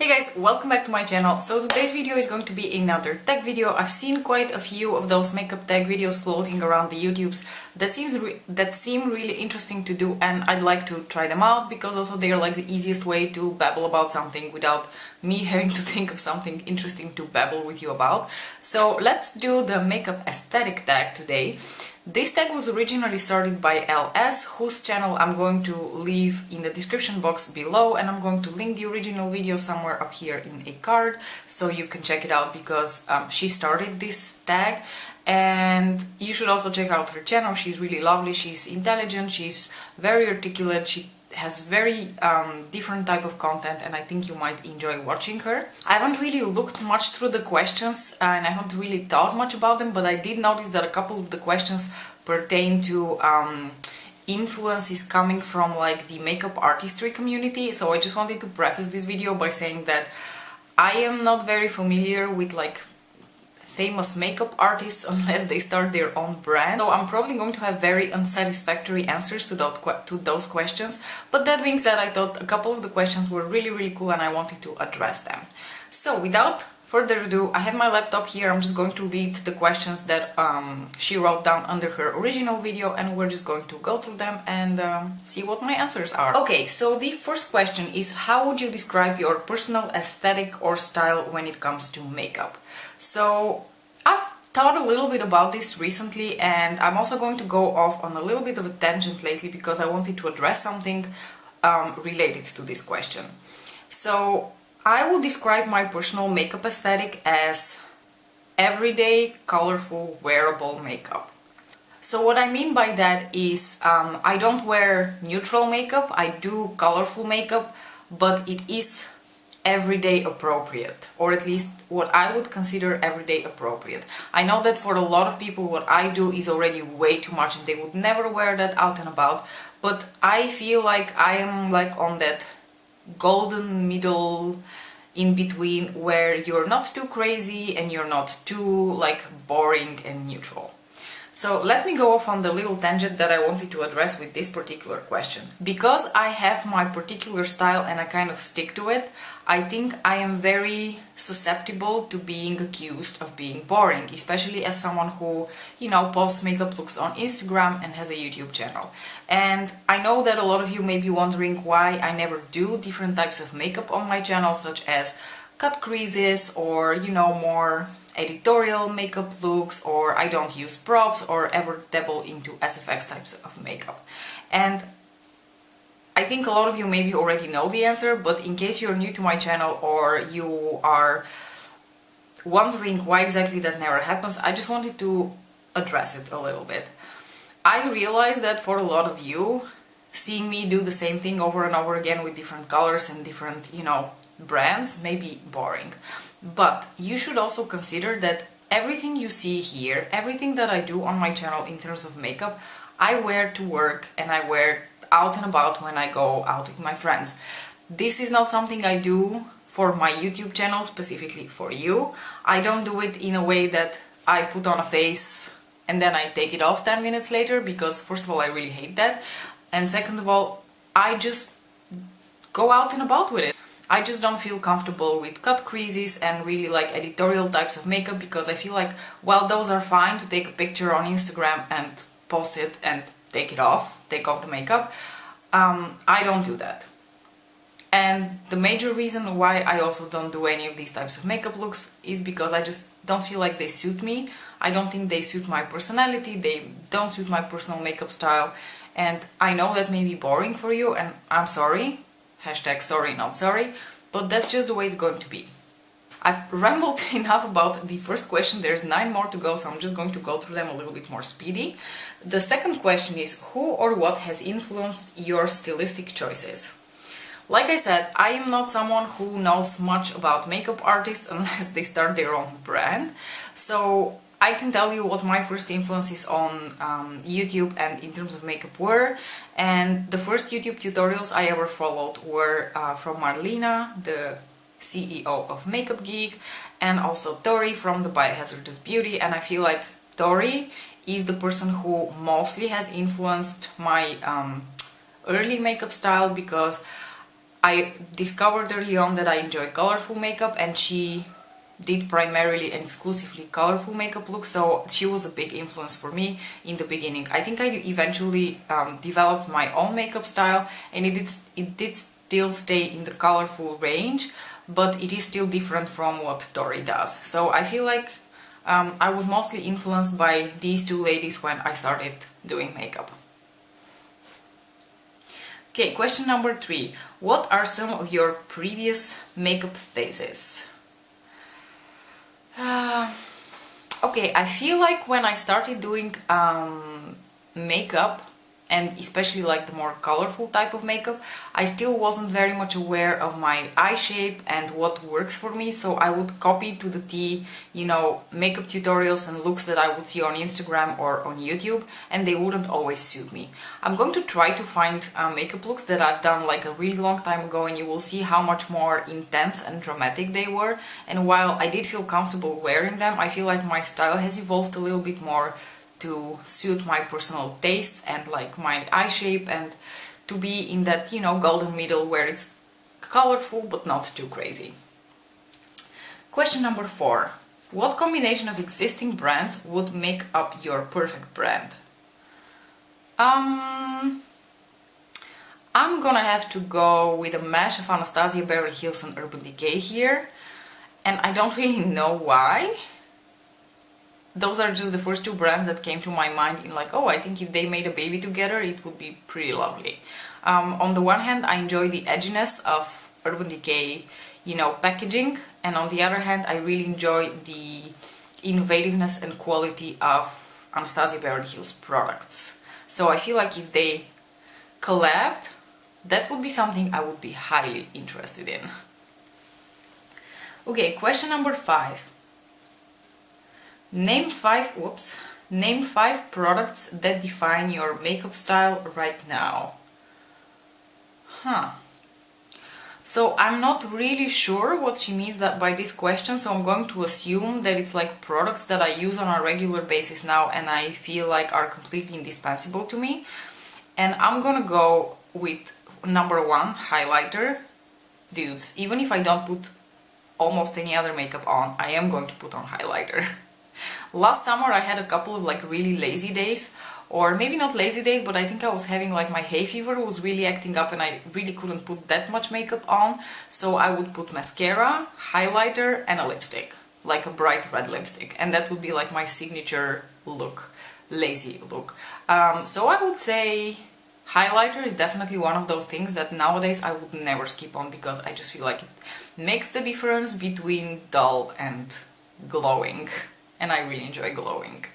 Hey guys, welcome back to my channel. So today's video is going to be another tech video. I've seen quite a few of those makeup tech videos floating around the YouTubes that seem really interesting to do, and I'd like to try them out because also they're like the easiest way to babble about something without me having to think of something interesting to babble with you about. So let's do the makeup aesthetic tag today. This tag was originally started by Elle, whose channel I'm going to leave in the description box below, and I'm going to link the original video somewhere up here in a card so you can check it out because she started this tag. And you should also check out her channel. She's really lovely, she's intelligent, she's very articulate, she has very different type of content, and I think you might enjoy watching her. I haven't really looked much through the questions and I haven't really thought much about them, but I did notice that a couple of the questions pertain to influences coming from like the makeup artistry community. So I just wanted to preface this video by saying that I am not very familiar with like famous makeup artists unless they start their own brand. So I'm probably going to have very unsatisfactory answers to those questions. But that being said, I thought a couple of the questions were really cool and I wanted to address them. So without further ado, I have my laptop here. I'm just going to read the questions that she wrote down under her original video, and we're just going to go through them and see what my answers are. Okay, so the first question is, how would you describe your personal aesthetic or style when it comes to makeup? So I've thought a little bit about this recently, and I'm also going to go off on a little bit of a tangent lately because I wanted to address something related to this question. So I will describe my personal makeup aesthetic as everyday, colorful, wearable makeup. So what I mean by that is I don't wear neutral makeup, I do colorful makeup, but it is everyday appropriate, or at least what I would consider everyday appropriate. I know that for a lot of people what I do is already way too much and they would never wear that out and about, but I feel like I am like on that golden middle in between where you're not too crazy and you're not too like boring and neutral. So let me go off on the little tangent that I wanted to address with this particular question. Because I have my particular style and I kind of stick to it, I think I am very susceptible to being accused of being boring, especially as someone who, you know, posts makeup looks on Instagram and has a YouTube channel. And I know that a lot of you may be wondering why I never do different types of makeup on my channel, such as cut creases or, you know, more editorial makeup looks, or I don't use props or ever dabble into SFX types of makeup. And I think a lot of you maybe already know the answer, but in case you're new to my channel or you are wondering why exactly that never happens, I just wanted to address it a little bit. I realize that for a lot of you, seeing me do the same thing over and over again with different colors and different, you know, brands may be boring. But you should also consider that everything you see here, everything that I do on my channel in terms of makeup, I wear to work and I wear out and about when I go out with my friends. This is not something I do for my YouTube channel specifically for you. I don't do it in a way that I put on a face and then I take it off 10 minutes later, because first of all I really hate that, and second of all I just go out and about with it. I just don't feel comfortable with cut creases and really like editorial types of makeup, because I feel like while those are fine to take a picture on Instagram and post it and take off the makeup, I don't do that. And the major reason why I also don't do any of these types of makeup looks is because I just don't feel like they suit me. I don't think they suit my personality, they don't suit my personal makeup style, and I know that may be boring for you, and I'm sorry. Hashtag sorry not sorry, but that's just the way it's going to be. I've rambled enough about the first question. There's 9 more to go, so I'm just going to go through them a little bit more speedy. The second question is, who or what has influenced your stylistic choices? Like I said, I am not someone who knows much about makeup artists unless they start their own brand. So I can tell you what my first influences on YouTube and in terms of makeup were, and the first YouTube tutorials I ever followed were from Marlena, the CEO of Makeup Geek, and also Tori from the Biohazardous Beauty, and I feel like Tori is the person who mostly has influenced my early makeup style, because I discovered early on that I enjoy colorful makeup, and she did primarily and exclusively colorful makeup looks, so she was a big influence for me in the beginning. I think I eventually developed my own makeup style, and it did still stay in the colorful range, but it is still different from what Tori does. So I feel like I was mostly influenced by these two ladies when I started doing makeup. Okay, question number 3. What are some of your previous makeup phases? Okay, I feel like when I started doing makeup, and especially like the more colorful type of makeup, I still wasn't very much aware of my eye shape and what works for me, so I would copy to the T, you know, makeup tutorials and looks that I would see on Instagram or on YouTube, and they wouldn't always suit me. I'm going to try to find makeup looks that I've done like a really long time ago, and you will see how much more intense and dramatic they were. And while I did feel comfortable wearing them, I feel like my style has evolved a little bit more to suit my personal tastes and like my eye shape, and to be in that, you know, golden middle where it's colorful but not too crazy. Question number 4. What combination of existing brands would make up your perfect brand? I'm gonna have to go with a mash of Anastasia, Beverly Hills and Urban Decay here, and I don't really know why. Those are just the first two brands that came to my mind in like, oh, I think if they made a baby together, it would be pretty lovely. On the one hand, I enjoy the edginess of Urban Decay, you know, packaging, and on the other hand, I really enjoy the innovativeness and quality of Anastasia Beverly Hills products. So I feel like if they collabed, that would be something I would be highly interested in. Okay, question number 5. Name 5 products that define your makeup style right now. So I'm not really sure what she means by this question, so I'm going to assume that it's like products that I use on a regular basis now and I feel like are completely indispensable to me. And I'm gonna go with number 1, highlighter. Dudes, even if I don't put almost any other makeup on, I am going to put on highlighter. Last summer I had a couple of like really lazy days, or maybe not lazy days, but I think I was having like my hay fever was really acting up and I really couldn't put that much makeup on, so I would put mascara, highlighter and a lipstick, like a bright red lipstick, and that would be like my signature look, lazy look. So I would say highlighter is definitely one of those things that nowadays I would never skip on, because I just feel like it makes the difference between dull and glowing. And I really enjoy glowing.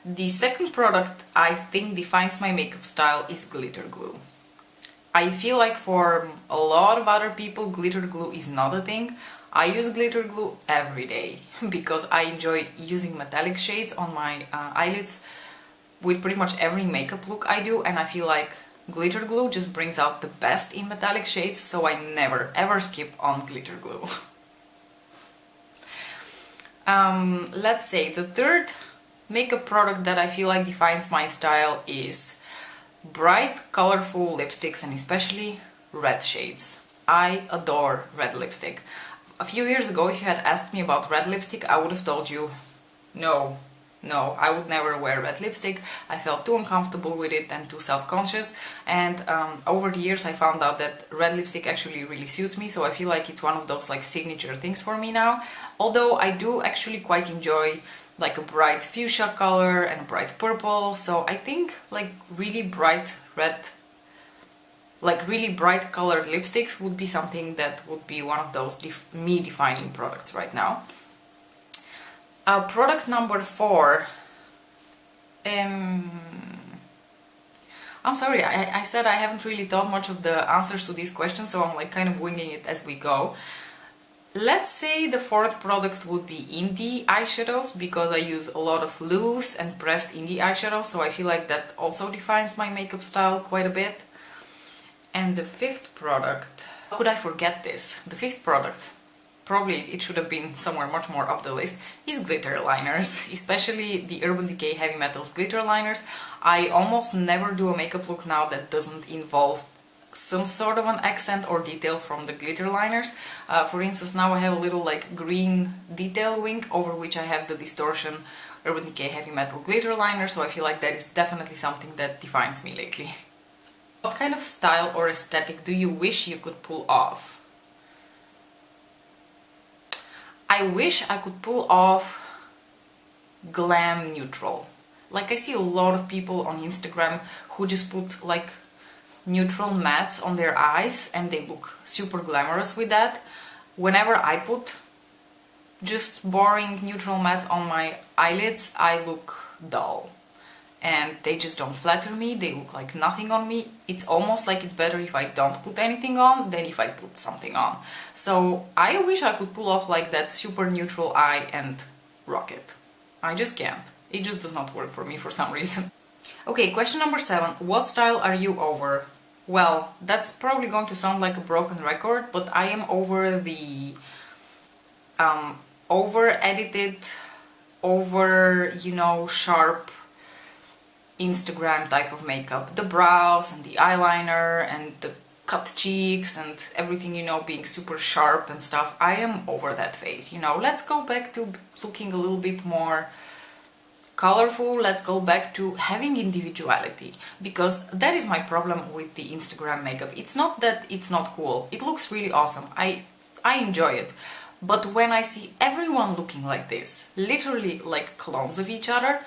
The second product I think defines my makeup style is glitter glue. I feel like for a lot of other people glitter glue is not a thing. I use glitter glue every day because I enjoy using metallic shades on my eyelids with pretty much every makeup look I do, and I feel like glitter glue just brings out the best in metallic shades, so I never ever skip on glitter glue. Let's say the third makeup product that I feel like defines my style is bright, colorful lipsticks, and especially red shades. I adore red lipstick. A few years ago, if you had asked me about red lipstick, I would have told you, no, I would never wear red lipstick. I felt too uncomfortable with it and too self-conscious, and over the years I found out that red lipstick actually really suits me, so I feel like it's one of those like signature things for me now. Although I do actually quite enjoy like a bright fuchsia color and a bright purple, so I think like really bright red, like really bright colored lipsticks would be something that would be one of those me defining products right now. Product number 4. I'm sorry, I said I haven't really thought much of the answers to these questions, so I'm like kind of winging it as we go. Let's say the 4th product would be indie eyeshadows, because I use a lot of loose and pressed indie eyeshadows, so I feel like that also defines my makeup style quite a bit. And the 5th product, how could I forget this? The 5th product, probably it should have been somewhere much more up the list, is glitter liners, especially the Urban Decay Heavy Metals glitter liners. I almost never do a makeup look now that doesn't involve some sort of an accent or detail from the glitter liners. For instance, now I have a little like green detail wing over which I have the Distortion Urban Decay Heavy Metal glitter liner, so I feel like that is definitely something that defines me lately. What kind of style or aesthetic do you wish you could pull off? I wish I could pull off glam neutral. Like I see a lot of people on Instagram who just put like neutral mattes on their eyes and they look super glamorous with that. Whenever I put just boring neutral mattes on my eyelids, I look dull. And they just don't flatter me, they look like nothing on me. It's almost like it's better if I don't put anything on than if I put something on. So I wish I could pull off like that super neutral eye and rock it. I just can't. It just does not work for me for some reason. Okay, question number 7. What style are you over? Well, that's probably going to sound like a broken record, but I am over the over-edited, sharp Instagram type of makeup. The brows and the eyeliner and the cut cheeks and everything, being super sharp and stuff. I am over that phase, Let's go back to looking a little bit more colorful. Let's go back to having individuality, because that is my problem with the Instagram makeup. It's not that it's not cool. It looks really awesome. I enjoy it. But when I see everyone looking like this, literally like clones of each other,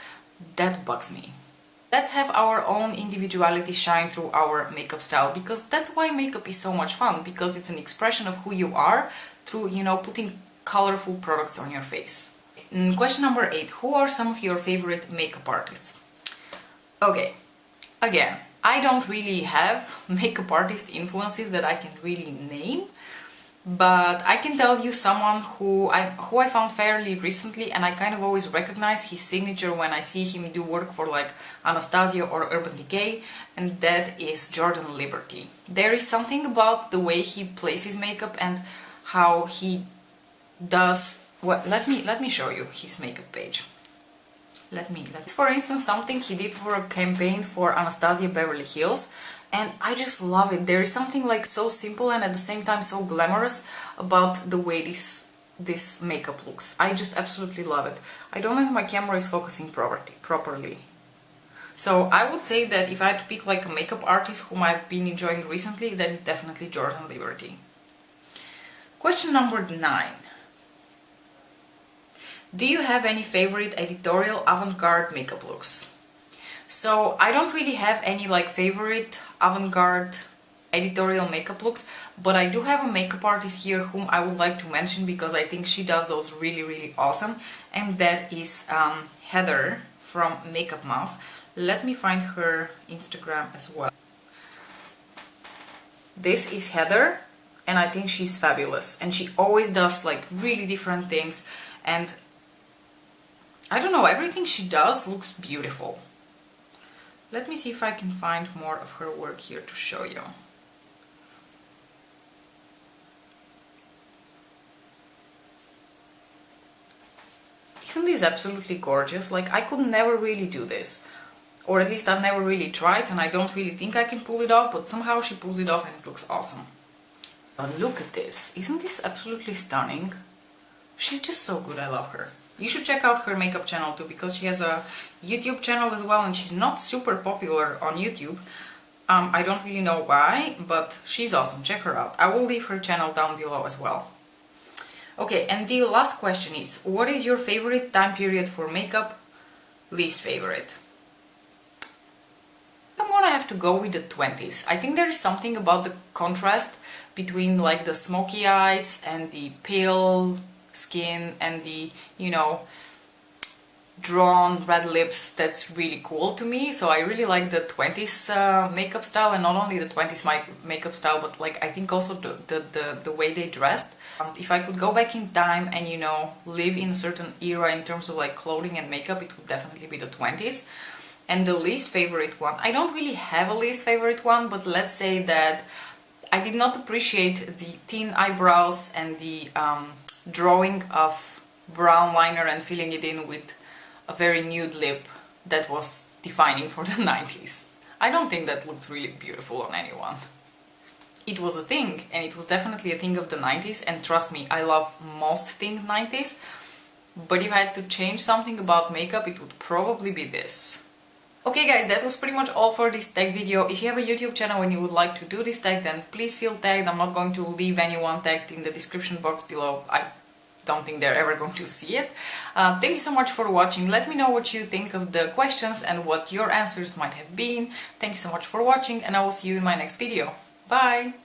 that bugs me. Let's have our own individuality shine through our makeup style, because that's why makeup is so much fun, because it's an expression of who you are through, putting colorful products on your face. Question number 8. Who are some of your favorite makeup artists? Okay, again, I don't really have makeup artist influences that I can really name, but I can tell you someone who I found fairly recently, and I kind of always recognize his signature when I see him do work for like Anastasia or Urban Decay, and that is Jordan Liberty. There is something about the way he places makeup and how he does. Well, let me show you his makeup page. Let's for instance something he did for a campaign for Anastasia Beverly Hills, and I just love it. There is something like so simple and at the same time so glamorous about the way this makeup looks. I just absolutely love it. I don't know if my camera is focusing properly. So I would say that if I had to pick like a makeup artist whom I've been enjoying recently, that is definitely Jordan Liberty. Question number 9. Do you have any favorite editorial avant-garde makeup looks? So I don't really have any like favorite avant-garde editorial makeup looks, but I do have a makeup artist here whom I would like to mention because I think she does those really awesome, and that is Heather from Makeup Mouse. Let me find her Instagram as well. This is Heather, and I think she's fabulous, and she always does like really different things, and I don't know, everything she does looks beautiful. Let me see if I can find more of her work here to show you. Isn't this absolutely gorgeous? Like, I could never really do this. Or at least I've never really tried, and I don't really think I can pull it off, but somehow she pulls it off and it looks awesome. But look at this. Isn't this absolutely stunning? She's just so good, I love her. You should check out her makeup channel too, because she has a YouTube channel as well, and she's not super popular on YouTube. I don't really know why, but she's awesome. Check her out. I will leave her channel down below as well. Okay, and the last question is, what is your favorite time period for makeup? Least favorite? I'm gonna have to go with the 20s. I think there is something about the contrast between like the smoky eyes and the pale skin and the, drawn red lips that's really cool to me. So I really like the 20s makeup style, and not only the 20s makeup style, but like I think also the way they dressed. If I could go back in time and live in a certain era in terms of like clothing and makeup, it would definitely be the 20s. And the least favorite one, I don't really have a least favorite one, but let's say that I did not appreciate the thin eyebrows and the drawing of brown liner and filling it in with a very nude lip that was defining for the 90s. I don't think that looked really beautiful on anyone. it was a thing, and it was definitely a thing of the 90s, and trust me, I love most things 90s, but if I had to change something about makeup, it would probably be this. Okay guys, that was pretty much all for this tag video. If you have a YouTube channel and you would like to do this tag, then please feel tagged. I'm not going to leave anyone tagged in the description box below. I don't think they're ever going to see it. Thank you so much for watching. Let me know what you think of the questions and what your answers might have been. Thank you so much for watching, and I will see you in my next video. Bye!